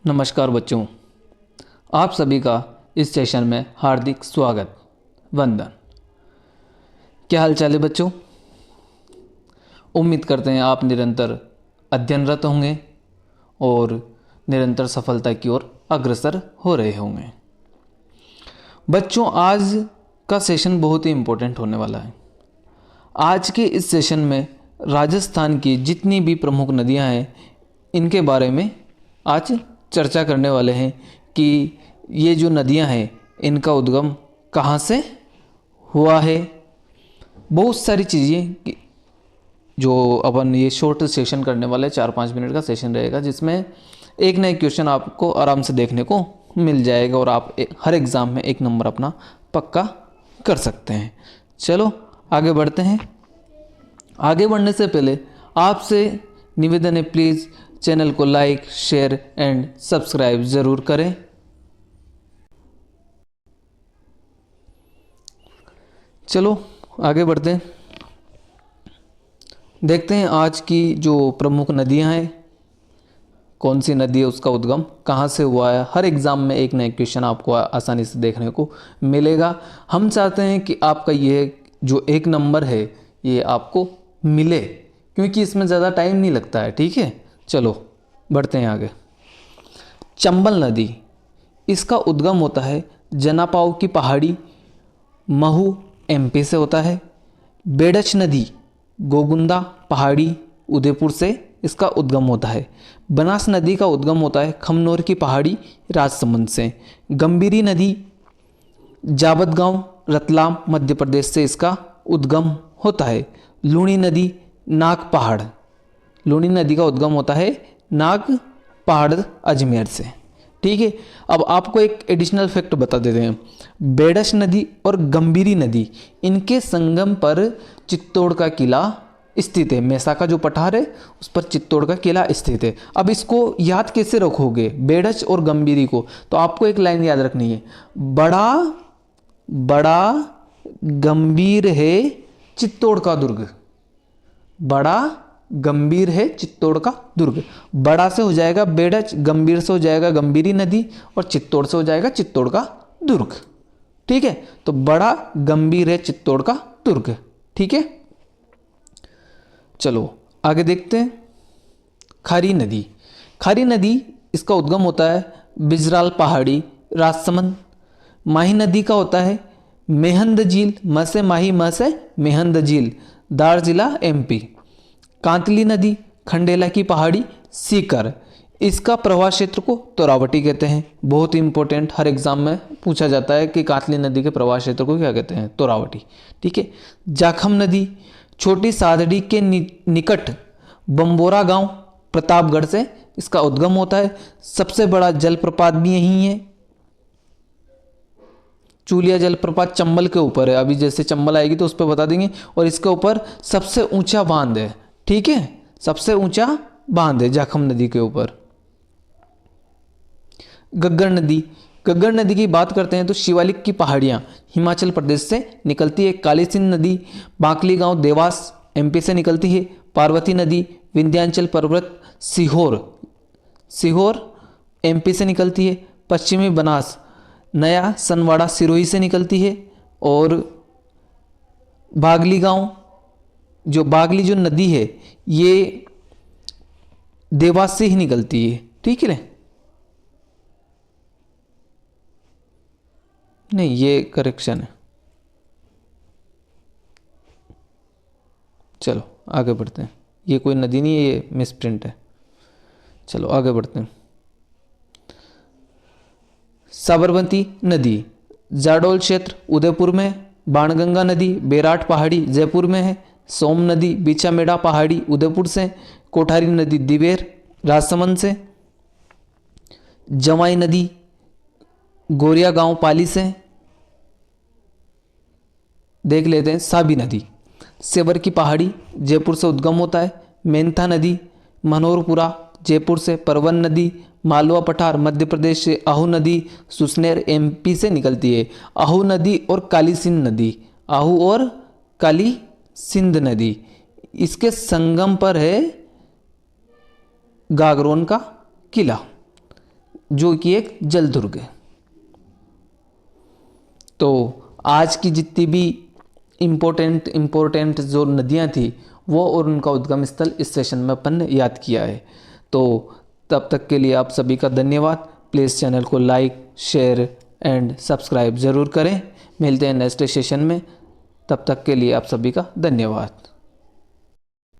नमस्कार बच्चों, आप सभी का इस सेशन में हार्दिक स्वागत। वंदन। क्या हाल चाल है बच्चों? उम्मीद करते हैं आप निरंतर अध्ययनरत होंगे और निरंतर सफलता की ओर अग्रसर हो रहे होंगे। बच्चों, आज का सेशन बहुत ही इम्पोर्टेंट होने वाला है। आज के इस सेशन में राजस्थान की जितनी भी प्रमुख नदियां हैं इनके बारे में आज चर्चा करने वाले हैं कि ये जो नदियां हैं इनका उद्गम कहाँ से हुआ है। बहुत सारी चीज़ें जो अपन ये शॉर्ट सेशन करने वाले 4-5 मिनट का सेशन रहेगा, जिसमें एक ना एक क्वेश्चन आपको आराम से देखने को मिल जाएगा और आप हर एग्ज़ाम में 1 नंबर अपना पक्का कर सकते हैं। चलो आगे बढ़ते हैं। आगे बढ़ने से पहले आपसे निवेदन है, प्लीज़ चैनल को लाइक, शेयर एंड सब्सक्राइब ज़रूर करें। चलो आगे बढ़ते हैं। देखते हैं आज की जो प्रमुख नदियां हैं, कौन सी नदी है, उसका उद्गम कहाँ से हुआ है। हर एग्ज़ाम में एक ना एक क्वेश्चन आपको आसानी से देखने को मिलेगा। हम चाहते हैं कि आपका ये जो 1 नंबर है ये आपको मिले, क्योंकि इसमें ज़्यादा टाइम नहीं लगता है। ठीक है, चलो बढ़ते हैं आगे। चंबल नदी, इसका उद्गम होता है जनापाव की पहाड़ी, महू एमपी से होता है। बेडच नदी गोगुंदा पहाड़ी, उदयपुर से इसका उद्गम होता है। बनास नदी का उद्गम होता है खमनोर की पहाड़ी, राजसमंद से। गंभीरी नदी जाबतगांव, रतलाम, मध्य प्रदेश से इसका उद्गम होता है। लूणी नदी नाग पहाड़, लूणी नदी का उद्गम होता है नाग पहाड़, अजमेर से। ठीक है, अब आपको एक एडिशनल फैक्ट बता देते हैं। बेडश नदी और गंभीरी नदी, इनके संगम पर चित्तौड़ का किला स्थित है। मैसा का जो पठार है उस पर चित्तौड़ का किला स्थित है। अब इसको याद कैसे रखोगे, बेडश और गंभीरी को? तो आपको एक लाइन याद रखनी है, बड़ा बड़ा गंभीर है चित्तौड़ का दुर्ग। बड़ा गंभीर है चित्तौड़ का दुर्ग। बड़ा से हो जाएगा बेडच, गंभीर से हो जाएगा गंभीरी नदी, और चित्तौड़ से हो जाएगा चित्तौड़ का दुर्ग। ठीक है, तो बड़ा गंभीर है चित्तौड़ का दुर्ग। ठीक है, चलो आगे देखते हैं। खारी नदी, खारी नदी इसका उद्गम होता है बिजराल पहाड़ी, राजसमंद। माही नदी का होता है मेहंद झील, म से माही, म से मेहंद झील, दार जिला एमपी। कांतली नदी खंडेला की पहाड़ी, सीकर। इसका प्रवाह क्षेत्र को तोरावटी कहते हैं। बहुत ही इंपॉर्टेंट, हर एग्जाम में पूछा जाता है कि कांतली नदी के प्रवाह क्षेत्र को क्या कहते हैं, तोरावटी। ठीक है, जाखम नदी छोटी सादड़ी के निकट बम्बोरा गांव, प्रतापगढ़ से इसका उद्गम होता है। सबसे बड़ा जलप्रपात भी यही है, चूलिया जलप्रपात चंबल के ऊपर है। अभी जैसे चंबल आएगी तो उस पर बता देंगे। और इसके ऊपर सबसे ऊंचा बांध है। ठीक है, सबसे ऊंचा बांध है जाखम नदी के ऊपर। गग्गर नदी, गग्गर नदी की बात करते हैं तो शिवालिक की पहाड़ियां हिमाचल प्रदेश से निकलती है। काली सिंध नदी बांकली गांव, देवास एमपी से निकलती है। पार्वती नदी विंध्याचल पर्वत, सीहोर, सीहोर एमपी से निकलती है। पश्चिमी बनास नया सनवाड़ा, सिरोही से निकलती है। और बागली गांव, जो बागली जो नदी है ये देवास से ही निकलती है। ठीक है, नहीं ये करेक्शन है। चलो आगे बढ़ते हैं। ये कोई नदी नहीं है, ये मिसप्रिंट है। चलो आगे बढ़ते हैं। साबरमती नदी जाडोल क्षेत्र, उदयपुर में। बाणगंगा नदी बेराट पहाड़ी, जयपुर में है। सोम नदी बिचामेड़ा पहाड़ी, उदयपुर से। कोठारी नदी दिवेर, राजसमंद से। जवाई नदी गोरिया गांव, पाली से। देख लेते हैं। साबी नदी सेवर की पहाड़ी, जयपुर से उद्गम होता है। मेंथा नदी मनोहरपुरा, जयपुर से। परवन नदी मालवा पठार, मध्य प्रदेश से। आहू नदी सुसनेर, एमपी से निकलती है। आहू नदी और काली सिंध नदी, आहू और काली सिंध नदी, इसके संगम पर है गागरोन का किला। जो कि एक जल दुर्ग है। तो आज की जितनी भी इम्पोर्टेंट जो नदियाँ थी वो और उनका उद्गम स्थल इस सेशन में अपन ने याद किया है। तो तब तक के लिए आप सभी का धन्यवाद। प्लीज़ चैनल को लाइक, शेयर एंड सब्सक्राइब ज़रूर करें। मिलते हैं नेक्स्ट सेशन में, तब तक के लिए आप सभी का धन्यवाद।